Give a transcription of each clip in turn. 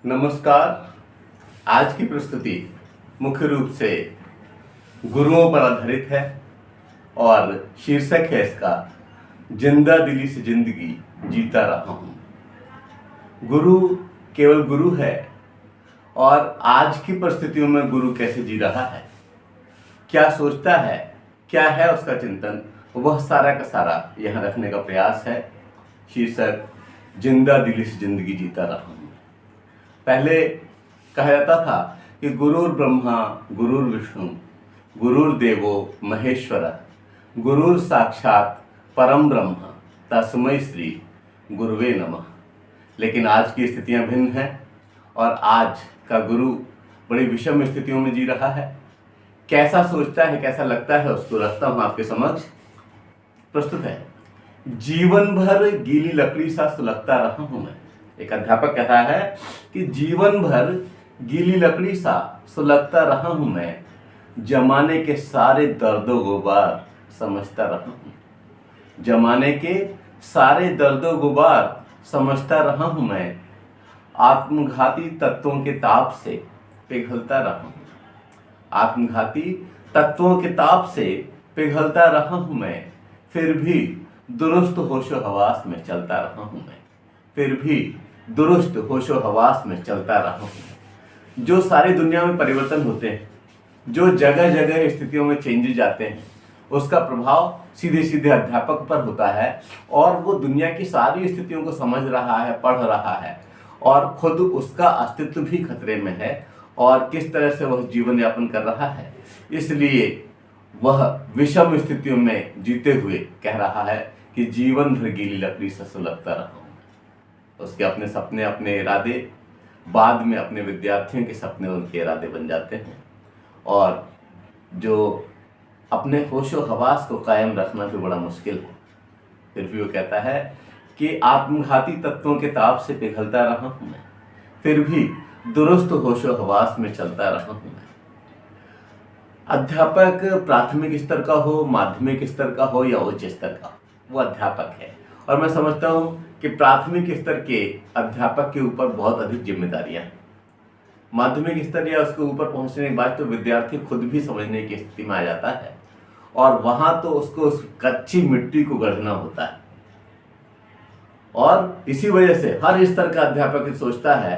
नमस्कार। आज की प्रस्तुति मुख्य रूप से गुरुओं पर आधारित है और शीर्षक है इसका जिंदा दिली से जिंदगी जीता रहा हूं। गुरु केवल गुरु है और आज की परिस्थितियों में गुरु कैसे जी रहा है, क्या सोचता है, क्या है उसका चिंतन, वह सारा का सारा यहाँ रखने का प्रयास है। शीर्षक जिंदा दिली से जिंदगी जीता रहा हूं। पहले कहा जाता था कि गुरुर ब्रह्मा गुरुर विष्णु गुरुर देवो महेश्वर गुरुर साक्षात परम ब्रह्म तस्मै श्री गुरुवे नमः। लेकिन आज की स्थितियां भिन्न हैं और आज का गुरु बड़ी विषम स्थितियों में जी रहा है। कैसा सोचता है, कैसा लगता है, उसको रखता हूं आपके समक्ष। प्रस्तुत है जीवन भर गीली लकड़ी सा सुलगता रहा हूं मैं। एक अध्यापक कहता है कि जीवन भर गीली लकड़ी सा सुलगता रहा हूं मैं, जमाने के सारे दर्दों गुबार समझता रहा हूं। जमाने के सारे दर्दों गुबार समझता रहा हूं मैं, आत्मघाती तत्वों के ताप से पिघलता रहा हूं। आत्मघाती तत्वों के ताप से पिघलता रहा हूं मैं, फिर भी दुरुस्त होशो हवास में चलता रहा हूं मैं। फिर भी दुरुस्त होशो हवास में चलता रहा हूं। जो सारी दुनिया में परिवर्तन होते हैं, जो जगह जगह स्थितियों में चेंजेज आते हैं, उसका प्रभाव सीधे सीधे अध्यापक पर होता है और वो दुनिया की सारी स्थितियों को समझ रहा है, पढ़ रहा है और खुद उसका अस्तित्व भी खतरे में है और किस तरह से वह जीवन यापन कर रहा है। इसलिए वह विषम स्थितियों में जीते हुए कह रहा है कि जीवन भर गीली लकड़ी से सुलगता रहा हूं। उसके अपने सपने, अपने इरादे बाद में अपने विद्यार्थियों के सपने उनके इरादे बन जाते हैं और जो अपने होशो हवास को कायम रखना भी बड़ा मुश्किल है। फिर भी वो कहता है कि आत्मघाती तत्वों के ताप से पिघलता रहा हूं मैं, फिर भी दुरुस्त होशो हवास में चलता रहा हूं मैं। अध्यापक प्राथमिक स्तर का हो, माध्यमिक स्तर का हो या उच्च स्तर का, वो अध्यापक है और मैं समझता हूं कि प्राथमिक स्तर के अध्यापक के ऊपर बहुत अधिक जिम्मेदारियां हैं। माध्यमिक स्तर या उसके ऊपर पहुंचने के बाद तो विद्यार्थी खुद भी समझने की स्थिति में आ जाता है और वहां तो उसको उस कच्ची मिट्टी को गढ़ना होता है और इसी वजह से हर स्तर का अध्यापक सोचता है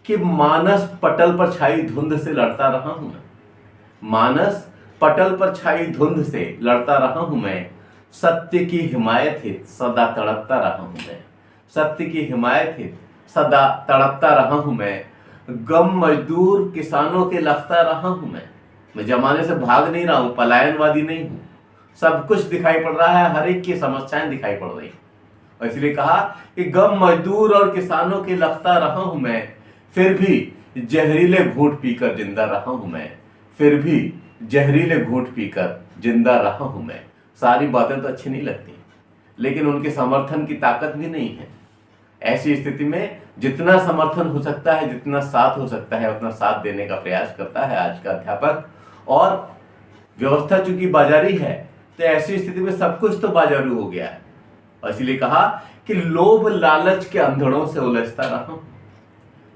कि मानस पटल पर छाई धुंध से लड़ता रहा हूं मैं। मानस पटल पर छाई धुंध से लड़ता रहा हूं मैं, सत्य की हिमायत हित सदा तड़पता रहा हूं मैं। सत्य की हिमायत हित सदा तड़पता रहा हूं मैं, गम मजदूर किसानों के लगता रहा हूं मैं जमाने से भाग नहीं रहा हूं, पलायनवादी नहीं हूं। सब कुछ दिखाई पड़ रहा है, हर एक की समस्याएं दिखाई पड़ रही और इसलिए कहा कि गम मजदूर और किसानों के लगता रहा हूं मैं, फिर भी जहरीले घूंट पीकर जिंदा रहा हूं मैं। फिर भी जहरीले घूंट पीकर जिंदा रहा हूं मैं। सारी बातें तो अच्छी नहीं लगती लेकिन उनके समर्थन की ताकत भी नहीं है। ऐसी स्थिति में जितना समर्थन हो सकता है, जितना साथ हो सकता है, उतना साथ देने का प्रयास करता है आज का अध्यापक। और व्यवस्था चूंकि बाजारी है तो ऐसी स्थिति में सब कुछ तो बाजारू हो गया है और इसलिए कहा कि लोभ लालच के अंधड़ों से उलझता रहा हूं।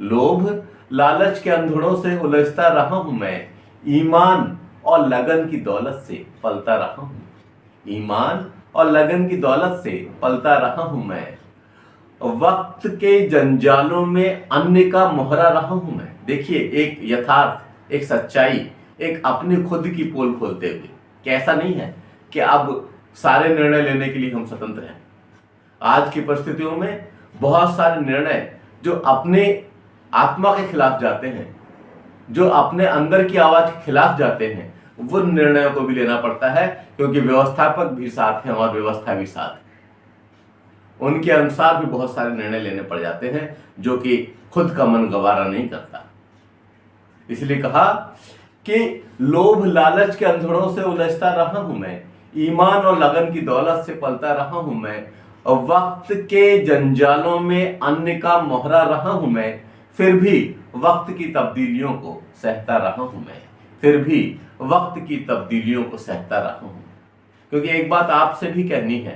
लोभ लालच के अंधड़ों से उलझता रहा हूं मैं, ईमान और लगन की दौलत से पलता रहा हूं। ईमान और लगन की दौलत से पलता रहा हूं मैं, वक्त के जंजालों में अन्य का मोहरा रहा हूं मैं। देखिए एक यथार्थ, एक सच्चाई, एक अपनी खुद की पोल खोलते हुए कि ऐसा नहीं है कि अब सारे निर्णय लेने के लिए हम स्वतंत्र हैं। आज की परिस्थितियों में बहुत सारे निर्णय जो अपने आत्मा के खिलाफ जाते हैं, जो अपने अंदर की आवाज के खिलाफ जाते हैं, वो निर्णयों को भी लेना पड़ता है क्योंकि व्यवस्थापक भी साथ हैं और व्यवस्था भी साथ है। उनके अनुसार भी बहुत सारे निर्णय लेने पड़ जाते हैं जो कि खुद का मन गवारा नहीं करता। इसलिए कहा कि लोभ लालच के अंधड़ों से उलझता रहा हूं मैं, ईमान और लगन की दौलत से पलता रहा हूं मैं, वक्त के जंजालों में अन्य का मोहरा रहा हूं मैं, फिर भी वक्त की तब्दीलियों को सहता रहा हूं मैं। फिर भी वक्त की तब्दीलियों को सहता रहा हूं क्योंकि एक बात आपसे भी कहनी है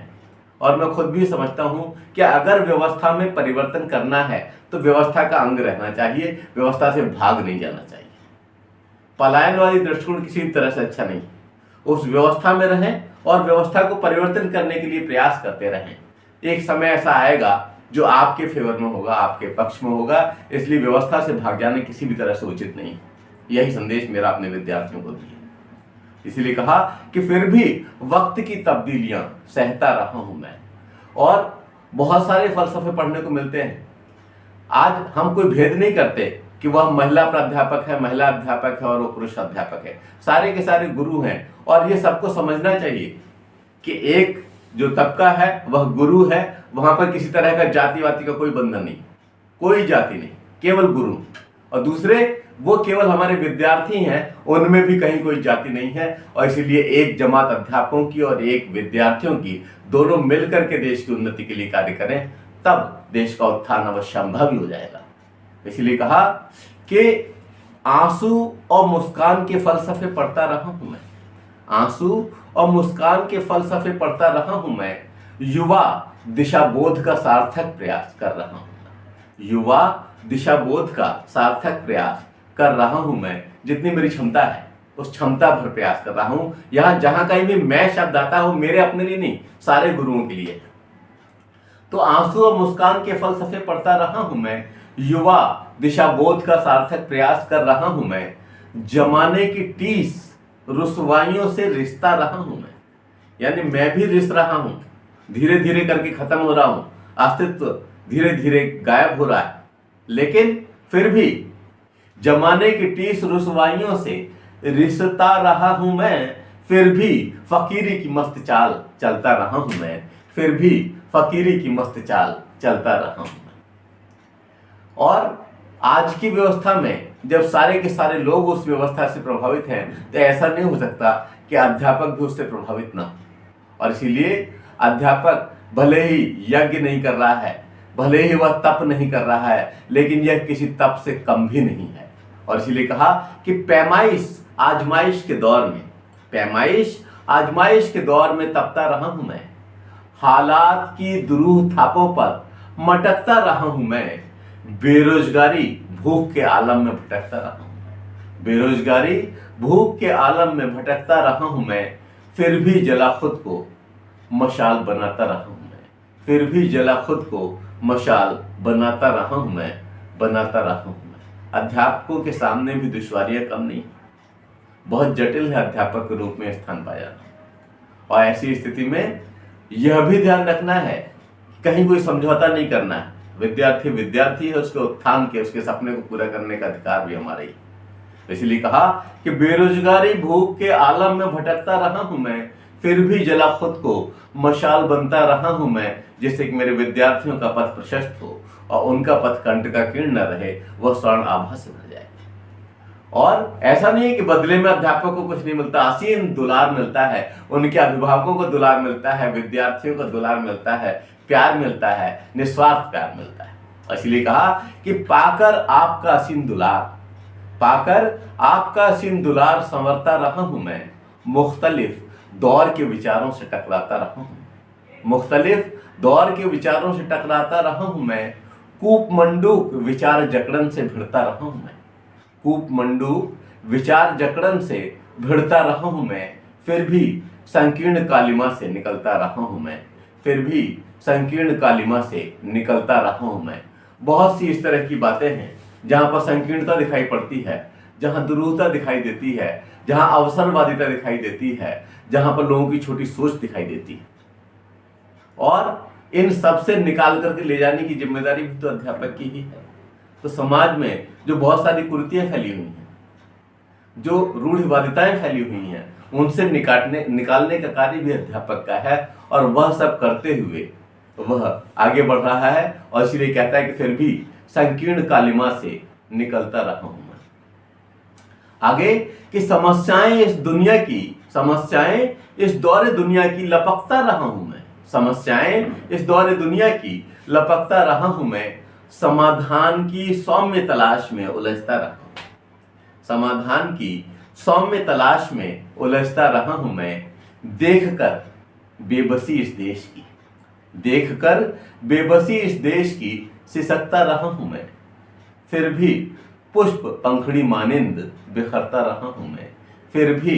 और मैं खुद भी समझता हूं कि अगर व्यवस्था में परिवर्तन करना है तो व्यवस्था का अंग रहना चाहिए, व्यवस्था से भाग नहीं जाना चाहिए। पलायनवादी दृष्टिकोण किसी तरह से अच्छा नहीं। उस व्यवस्था में रहें और व्यवस्था को परिवर्तन करने के लिए प्रयास करते रहें। एक समय ऐसा आएगा जो आपके फेवर में होगा, आपके पक्ष में होगा, इसलिए व्यवस्था से भाग जाने किसी भी तरह से उचित नहीं। यही संदेश मेरा अपने विद्यार्थियों को दिया। इसीलिए कहा कि फिर भी वक्त की तब्दीलियां सहता रहा हूं मैं। और बहुत सारे फलसफे पढ़ने को मिलते हैं। आज हम कोई भेद नहीं करते कि वह महिला प्राध्यापक है, महिला अध्यापक है और वो पुरुष अध्यापक है। सारे के सारे गुरु हैं और ये सबको समझना चाहिए कि एक जो तबका है वह गुरु है, वहां पर किसी तरह का जाति वाति का कोई बंधन नहीं, कोई जाति नहीं, केवल गुरु। और दूसरे वो केवल हमारे विद्यार्थी हैं, उनमें भी कहीं कोई जाति नहीं है। और इसीलिए एक जमात अध्यापकों की और एक विद्यार्थियों की, दोनों मिलकर के देश की उन्नति के लिए कार्य करें, तब देश का उत्थान अवश्य संभव ही हो जाएगा। इसलिए कहा कि आंसू और मुस्कान के फलसफे पढ़ता रहा हूं मैं, आंसू और मुस्कान के फलसफे पढ़ता रहा हूं मैं, युवा दिशा बोध का सार्थक प्रयास कर रहा हूं, युवा दिशा बोध का सार्थक प्रयास कर रहा हूं मैं। जितनी मेरी क्षमता है उस क्षमता भर प्रयास कर रहा हूं। यहां जहां कहीं भी मैं शब्द आता है वो मेरे अपने लिए नहीं, सारे गुरुओं के लिए। तो आंसू और मुस्कान के फलसफे पढ़ता रहा हूं मैं, युवा दिशा बोध का सार्थक प्रयास कर रहा हूं मैं, जमाने की टीस रुसवाइयों से रिश्ता रहा हूं मैं। यानी मैं भी रिस रहा हूं, धीरे धीरे करके खत्म हो रहा हूं, अस्तित्व धीरे धीरे गायब हो रहा है, लेकिन फिर भी जमाने की टीस रुसवाइयों से रिश्ता रहा हूं मैं, फिर भी फकीरी की मस्त चाल चलता रहा हूं मैं, फिर भी फकीरी की मस्त चाल चलता रहा हूं मैं। और आज की व्यवस्था में जब सारे के सारे लोग उस व्यवस्था से प्रभावित हैं तो ऐसा नहीं हो सकता कि अध्यापक भी उससे प्रभावित ना हो। और इसीलिए अध्यापक भले ही यज्ञ नहीं कर रहा है, भले ही वह तप नहीं कर रहा है, लेकिन यह किसी तप से कम भी नहीं है। और इसीलिए कहा कि पैमाइश आजमाइश के दौर में, पैमाइश आजमाइश के दौर में तपता रहा हूं मैं, हालात की दुरूह थापों पर मटकता रहा हूं मैं, बेरोजगारी भूख के आलम में भटकता रहा हूं, बेरोजगारी भूख के आलम में भटकता रहा हूं मैं, फिर भी जला खुद को मशाल बनाता रहा हूं मैं, फिर भी जला खुद को मशाल बनाता रहा हूं मैं, बनाता रहा हूं मैं। अध्यापकों के सामने भी दुश्वारियां कम नहीं, बहुत जटिल है अध्यापक के रूप में स्थान पाया। और ऐसी स्थिति में यह भी ध्यान रखना है कि कहीं कोई समझौता नहीं करना है। विद्यार्थी विद्यार्थी है, उसके उत्थान के, उसके सपने को पूरा करने का अधिकार भी हमारा ही। इसलिए कहा कि बेरोजगारी भूख के आलम में भटकता रहा हूं मैं, फिर भी जला खुद को मशाल बनता रहा हूं मैं, जिससे कि मेरे विद्यार्थियों का पथ प्रशस्त हो और उनका पथ कंट का कीर्ण न रहे, वह स्वर्ण आभा से भर जाए। और ऐसा नहीं है कि बदले में अध्यापकों को कुछ नहीं मिलता, असीम दुलार मिलता है, उनके अभिभावकों को दुलार मिलता है, विद्यार्थियों को दुलार मिलता है, प्यार मिलता है, निस्वार्थ प्यार मिलता है। इसलिए कहा कि पाकर आपका असीम दुलार, पाकर आपका असीम दुलार संवरता रहा हूं मैं, मुख्तलिफ दौर के विचारों से टकराता रहा हूं, मुख्तलिफ दौर के विचारों से टकराता रहा हूं मैं, कूपमंडूक विचार जकड़न से भिड़ता रहा हूं मैं, कूपमंडूक विचार जकड़न से भिड़ता रहा हूं मैं, फिर भी संकीर्ण कालिमा से निकलता रहा हूं मैं, फिर भी संकीर्ण कालिमा से निकलता रहा हूं मैं। बहुत सी इस तरह की बातें हैं जहां पर संकीर्णता दिखाई पड़ती है, जहां दुरूहता दिखाई देती है, जहां अवसरवादिता दिखाई देती है, जहां पर लोगों की छोटी सोच दिखाई देती है। और इन सब से निकाल करके ले जाने की जिम्मेदारी भी तो अध्यापक की ही है। तो समाज में जो बहुत सारी कुरीतियां फैली हुई हैं, जो रूढ़िवादिताएं फैली हुई हैं, उनसे निकालने का कार्य भी अध्यापक का है। और वह सब करते हुए वह आगे बढ़ रहा है और इसलिए कहता है कि फिर भी संकीर्ण कालिमा से निकलता रहा हूं मैं। आगे कि समस्याएं इस दुनिया की, समस्याएं इस दौरे दुनिया की लपकता रहा हूं मैं, समस्याएं इस दौरे दुनिया की लपकता रहा हूं मैं, समाधान की सौम्य तलाश में उलझता रहा हूं, समाधान की सौम्य तलाश में उलझता रहा हूं मैं, देखकर बेबसी इस देश की, देखकर बेबसी इस देश की सिसकता रहा हूं मैं, फिर भी पुष्प पंखड़ी मानिंद बिखरता रहा हूं मैं, फिर भी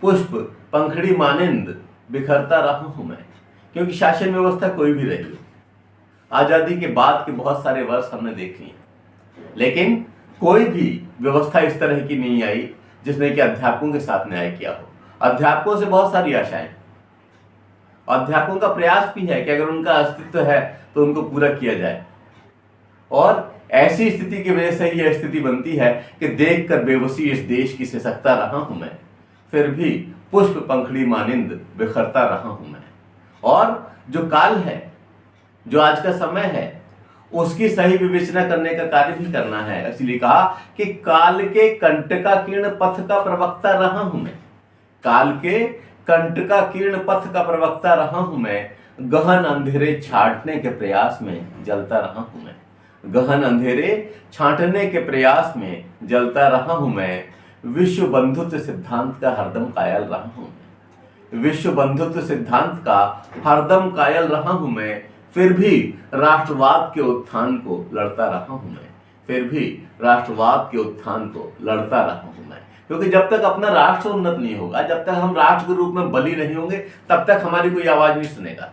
पुष्प पंखड़ी मानिंद बिखरता रहा हूं मैं। क्योंकि शासन व्यवस्था कोई भी रही हो, आजादी के बाद के बहुत सारे वर्ष हमने देख लिए, लेकिन कोई भी व्यवस्था इस तरह की नहीं आई जिसने कि अध्यापकों के साथ न्याय किया हो। अध्यापकों से बहुत सारी आशाएं, अध्यापकों का प्रयास भी है कि अगर उनका अस्तित्व है तो उनको पूरा किया जाए, और ऐसी स्थिति की वजह से यह स्थिति बनती है कि देखकर बेबसी इस देश की सिसकता रहा हूं मैं, फिर भी पुष्प पंखड़ी मानिंद बिखरता रहा हूं मैं। और जो काल है, जो आज का समय है, उसकी सही विवेचना करने का कार्य भी करना है। इसलिए कहा कि काल के कंटकाकीर्ण पथ का प्रवक्ता रहा हूं मैं, काल के कंटकाकीर्ण पथ का प्रवक्ता रहा हूं मैं, गहन अंधेरे छांटने के प्रयास में जलता रहा हूं मैं, गहन अंधेरे छांटने के प्रयास में जलता रहा हूं मैं। विश्व बंधुत्व सिद्धांत का हरदम कायल रहा हूं मैं, विश्व बंधुत्व सिद्धांत का हरदम कायल रहा हूं मैं, फिर भी राष्ट्रवाद के उत्थान को लड़ता रहा हूं मैं, फिर भी राष्ट्रवाद के उत्थान को लड़ता रहा हूं मैं। क्योंकि जब तक अपना राष्ट्र उन्नत नहीं होगा, जब तक हम राष्ट्र के रूप में बली नहीं होंगे, तब तक हमारी कोई आवाज नहीं सुनेगा।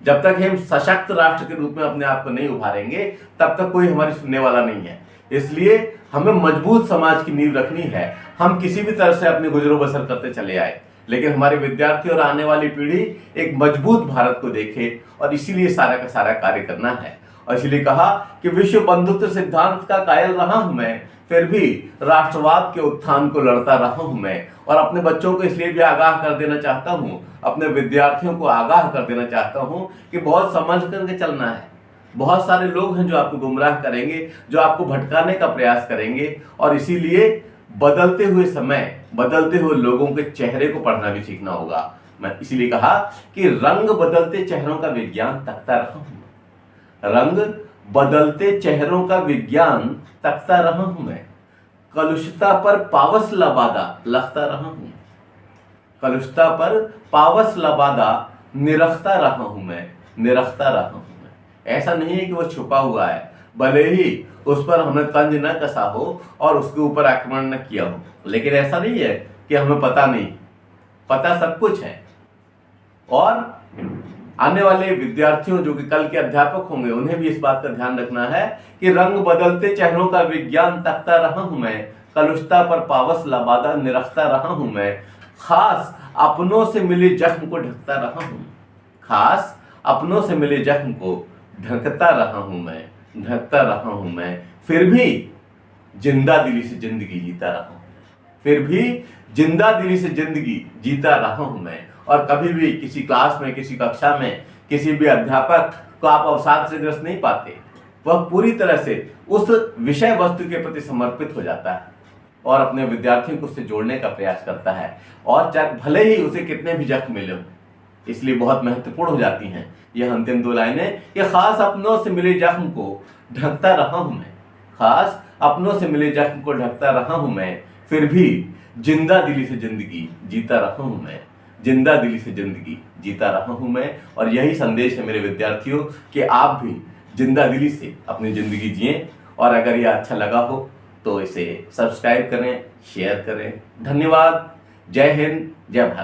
जब तक हम सशक्त राष्ट्र के रूप में अपने आप को नहीं उभारेंगे, तब तक कोई हमारी सुनने वाला नहीं है। इसलिए हमें मजबूत समाज की नींव रखनी है। हम किसी भी तरह से अपने गुजरो बसर करते चले आए, लेकिन हमारे विद्यार्थी और आने वाली पीढ़ी एक मजबूत भारत को देखे, और इसीलिए सारा का सारा कार्य करना है। और इसलिए कहा कि विश्व बंधुत्व सिद्धांत का कायल रहा हूं मैं, फिर भी राष्ट्रवाद के उत्थान को लड़ता रहा हूं मैं। और अपने बच्चों को इसलिए भी आगाह कर देना चाहता हूं, अपने विद्यार्थियों को आगाह कर देना चाहता हूं कि बहुत समझ करके चलना है। बहुत सारे लोग हैं जो आपको गुमराह करेंगे, जो आपको भटकाने का प्रयास करेंगे, और इसीलिए बदलते हुए समय, बदलते हुए लोगों के चेहरे को पढ़ना भी सीखना होगा। मैं इसीलिए कहा कि रंग बदलते चेहरों का विज्ञान तकता रहा हूं, रंग बदलते चेहरों का विज्ञान तकता रहा हूं मैं, कलुषता पर पावस लबादा लखता रहा हूं, कलुषता पर पावस लबादा निरखता रहा हूं मैं, निरखता रहा हूं मैं। ऐसा नहीं है कि वो छुपा हुआ है, भले ही उस पर हमने तंज न कसा हो और उसके ऊपर आक्रमण न किया हो, लेकिन ऐसा नहीं है कि हमें पता नहीं, पता सब कुछ है। और आने वाले विद्यार्थियों जो कि कल के अध्यापक होंगे, उन्हें भी इस बात का ध्यान रखना है कि रंग बदलते चेहरों का विज्ञान तकता रहा हूं मैं, कलुषता पर पावस लबादा निरखता रहा हूं मैं, खास अपनों से मिले जख्म को ढकता रहा हूं, खास अपनों से मिले जख्म को ढकता रहा हूं मैं, ढकता रहा हूं मैं, फिर भी जिंदा दिली से जिंदगी जीता रहा हूं, फिर भी जिंदा दिली से जिंदगी जीता रहा हूं मैं। और कभी भी किसी क्लास में, किसी कक्षा में, किसी भी अध्यापक को आप अवसाद से ग्रस्त नहीं पाते। वह पूरी तरह से उस विषय वस्तु के प्रति समर्पित हो जाता है और अपने विद्यार्थियों को उससे जोड़ने का प्रयास करता है, और चाहे भले ही उसे कितने भी जख्म मिले, इसलिए बहुत महत्वपूर्ण हो जाती हैं यह अंतिम दो लाइनें कि खास अपनों से मिले जख्म को ढकता रहा हूं मैं, खास अपनों से मिले जख्म को ढकता रहा हूं मैं, फिर भी जिंदा दिली से जिंदगी जीता रहा हूं मैं, जिंदा दिली से जिंदगी जीता रहा हूं मैं। और यही संदेश है मेरे विद्यार्थियों कि आप भी जिंदा दिली से अपनी जिंदगी जिएं। और अगर यह अच्छा लगा हो तो इसे सब्सक्राइब करें, शेयर करें। धन्यवाद। जय हिंद, जय भारत।